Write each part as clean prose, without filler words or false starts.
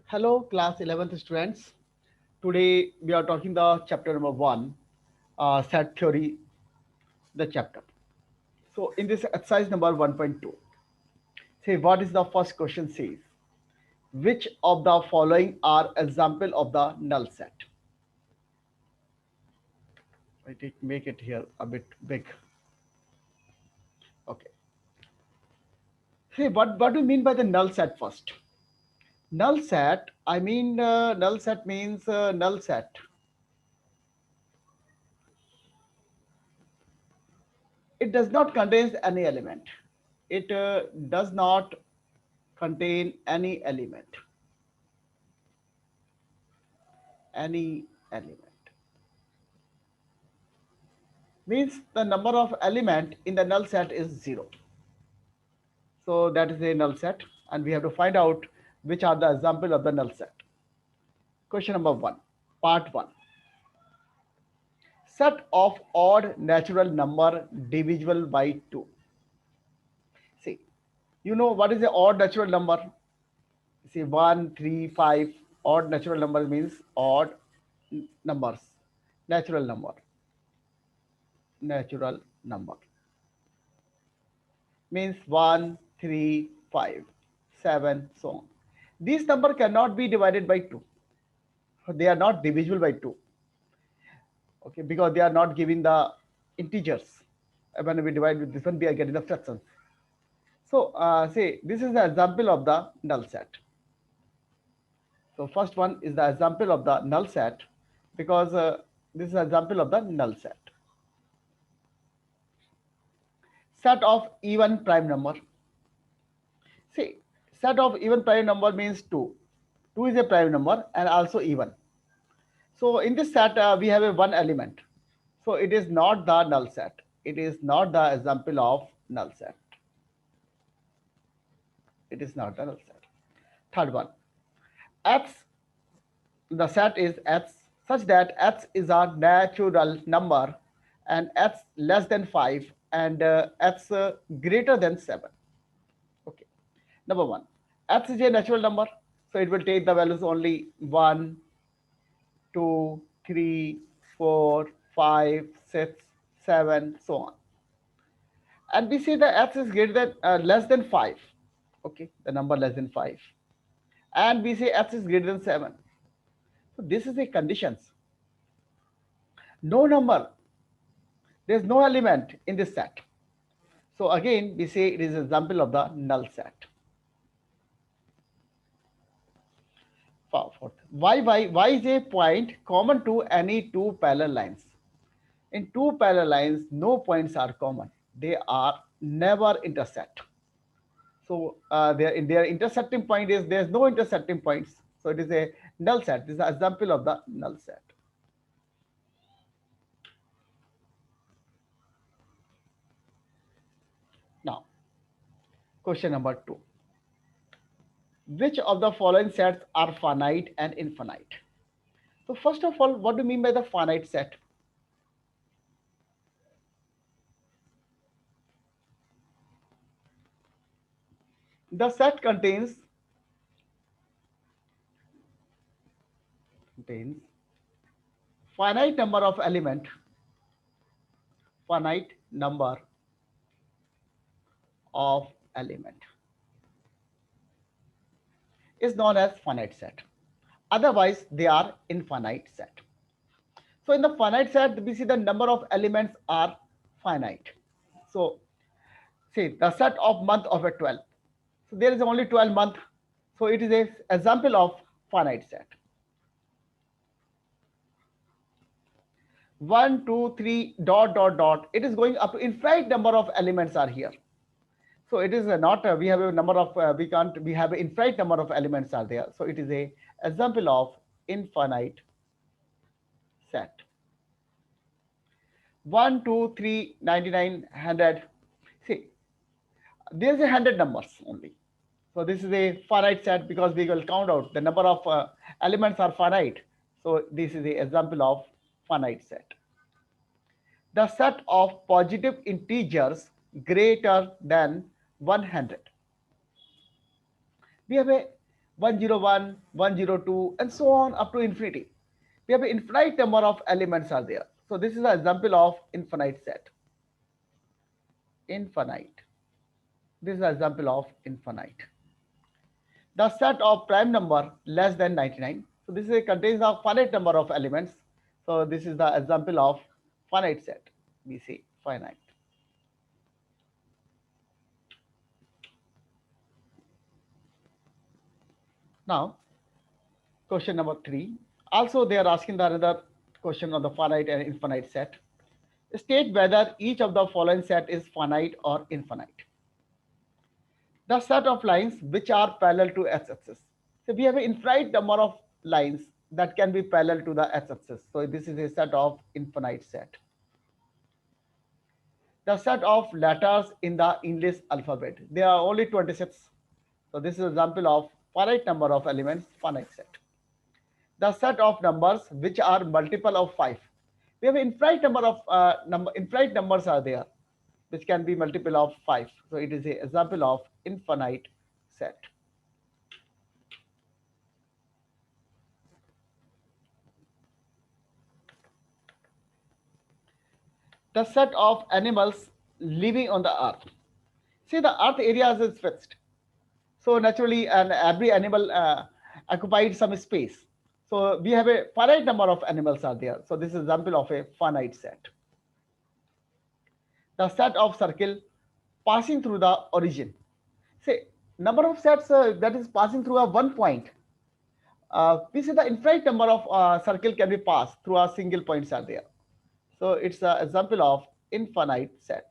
Hello, class 11th students. Today we are talking the chapter number 1, set theory, the chapter. So in this exercise number 1.2, say what is the first question says? Which of the following are example of the null set? I take make it here a bit big. Okay. Say what do you mean by the null set first? Null set, null set means null set. It does not contain any element. It does not contain any element. Any element means the number of element in the null set is 0. So that is a null set, and we have to find out which are the example of the null set. Question number 1, part 1. Set of odd natural number divisible by 2. See, you know what is the odd natural number? See, 1, 3, 5. Odd natural number means odd numbers. Natural number. Natural number means 1, 3, 5, 7, so on. These number cannot be divided by 2. They are not divisible by 2. Okay, because they are not giving the integers. When we divide with this one, we are getting the fractions. So say this is the example of the null set. So first one is the example of the null set, because this is an example of the null set. Set of even prime number. See, set of even prime number means 2. 2 is a prime number and also even. So in this set, we have a one element. So it is not the null set. It is not the example of null set. It is not the null set. Third one, x, the set is x such that x is a natural number and x less than 5 and x greater than 7. Okay. Number 1, x is a natural number. So it will take the values only 1, 2, 3, 4, 5, 6, 7, so on. And we see the x is greater than less than 5. Okay, the number less than 5. And we say x is greater than 7. So this is the conditions. No number, there is no element in this set. So again, we say it is an example of the null set. Fourth, y is a point common to any two parallel lines. In two parallel lines, no points are common. They are never intersect. So their intersecting point is there's no intersecting points. So it is a null set. This is an example of the null set. Now, question number 2. Which of the following sets are finite and infinite? So first of all, what do you mean by the finite set? The set contains finite number of element, finite number of element is known as finite set. Otherwise, they are infinite set. So in the finite set, we see the number of elements are finite. So see the set of month of a 12. So there is only 12 month. So it is a example of finite set. 1, 2, 3, dot, dot, dot. It is going up to infinite number of elements are here. So it is not we have a number of we have an infinite number of elements are there. So it is a example of infinite set. 1, 2, 3, 99, 100. See, there is a 100 numbers only. So this is a finite set because we will count out the number of elements are finite. So this is the example of finite set. The set of positive integers greater than 100. We have a 101, 102, and so on up to infinity. We have an infinite number of elements are there. So this is an example of infinite set. Infinite. This is an example of infinite. The set of prime number less than 99. So this is, contains a finite number of elements. So this is the example of finite set. We say finite. Now, question number 3. Also, they are asking the another question on the finite and infinite set. State whether each of the following set is finite or infinite. The set of lines which are parallel to x-axis. So we have an infinite number of lines that can be parallel to the x-axis. So this is a set of infinite set. The set of letters in the English alphabet. There are only 26. So this is an example of finite number of elements, finite set. The set of numbers which are multiple of 5. We have infinite number of infinite numbers are there, which can be multiple of 5. So it is an example of infinite set. The set of animals living on the earth. See, the earth area is fixed. So naturally, and every animal occupied some space. So we have a finite number of animals are there. So this is example of a finite set. The set of circle passing through the origin. Say number of sets that is passing through a one point. We say the infinite number of circle can be passed through a single points are there. So it's an example of infinite set.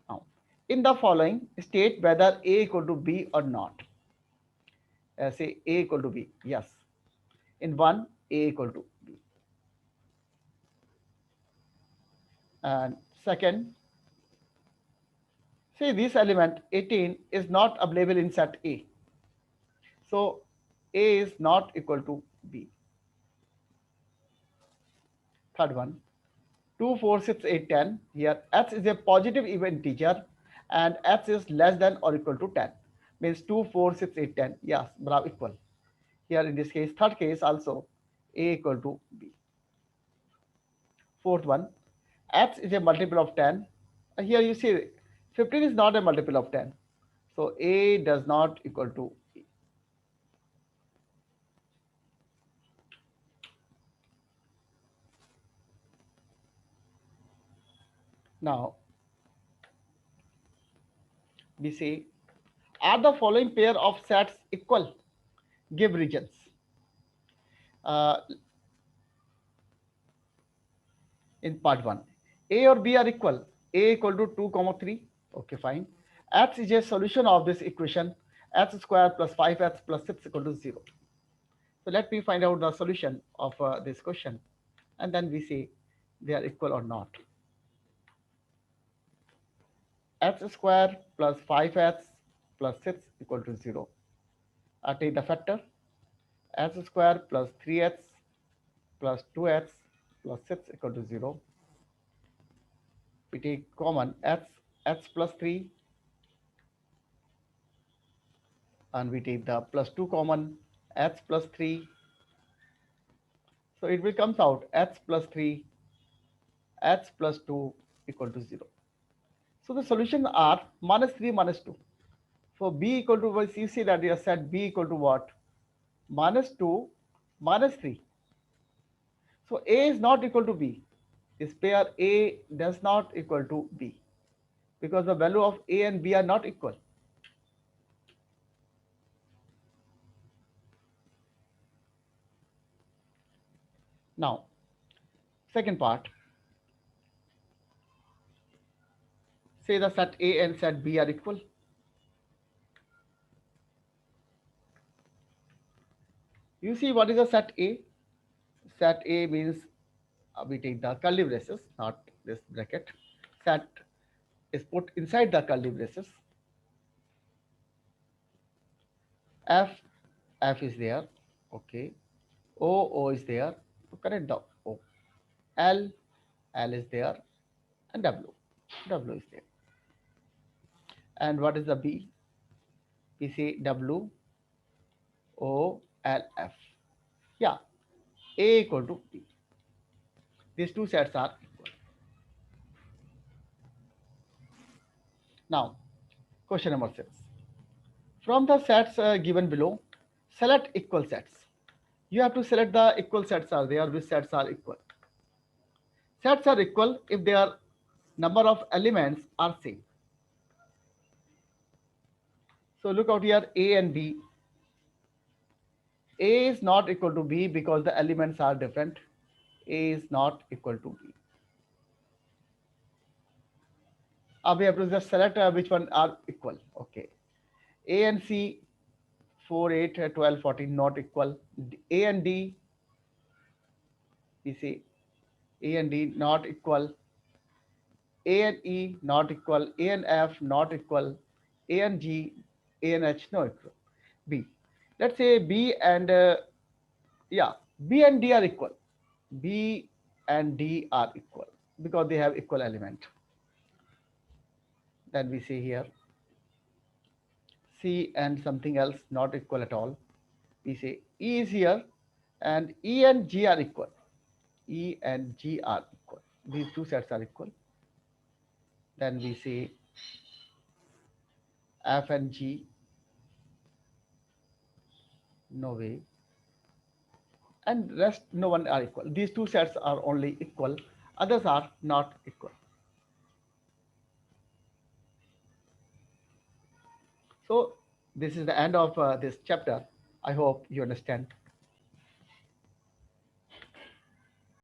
Now, in the following, state whether A equal to B or not. Say A equal to B. Yes. In 1, A equal to B. And second, say this element 18 is not available in set A. So A is not equal to B. Third one, 2, 4, 6, 8, 10. Here x is a positive even integer and x is less than or equal to 10. Means 2, 4, 6, 8, 10. Yes, bravo, equal. Here in this case, third case also A equal to B. Fourth one, x is a multiple of 10. Here you see 15 is not a multiple of 10. So A does not equal to B. Now we say, are the following pair of sets equal? Give regions. Uh, in part 1, A or B are equal. A equal to 2 comma 3. Okay, fine. X is a solution of this equation. X square plus 5x plus 6 equal to 0. So let me find out the solution of this question, and then we see they are equal or not. X square plus 5x plus 6 equal to 0. I take the factor. X square plus 3x plus 2x plus 6 equal to 0. We take common x plus 3, and we take the plus 2 common, x plus 3. So it will comes out x plus 3, x plus 2 equal to 0. So the solutions are minus 3 minus 2. So b equal to what you see that you have said b equal to what? Minus 2 minus 3. So a is not equal to b. This pair a does not equal to b because the value of a and b are not equal. Now, second part. Say the set A and set B are equal. You see what is a set A? Set A means we take the curly braces, not this bracket. Set is put inside the curly braces. F, F is there. Okay. O is there. So correct the O. L, L is there. And W, W is there. And what is the B? We say W O L F. Yeah, A equal to B. These two sets are equal. Now, question number 6. From the sets given below, select equal sets. You have to select the equal sets are there, which sets are equal. Sets are equal if their number of elements are same. So look out here, A and B. A is not equal to B because the elements are different. A is not equal to B. Now we have to just select which one are equal. Okay. A and C, 4, 8, 12, 14 not equal. A and D, we say A and D not equal. A and E not equal. A and F not equal. A and G, A and H not equal. B. Let's say B and yeah, B and D are equal. B and D are equal because they have equal element. Then we see here C and something else not equal at all. We say E is here and E and G are equal. E and G are equal. These two sets are equal. Then we say F and G, no way. And rest no one are equal. These two sets are only equal. Others are not equal. So this is the end of this chapter. I hope you understand.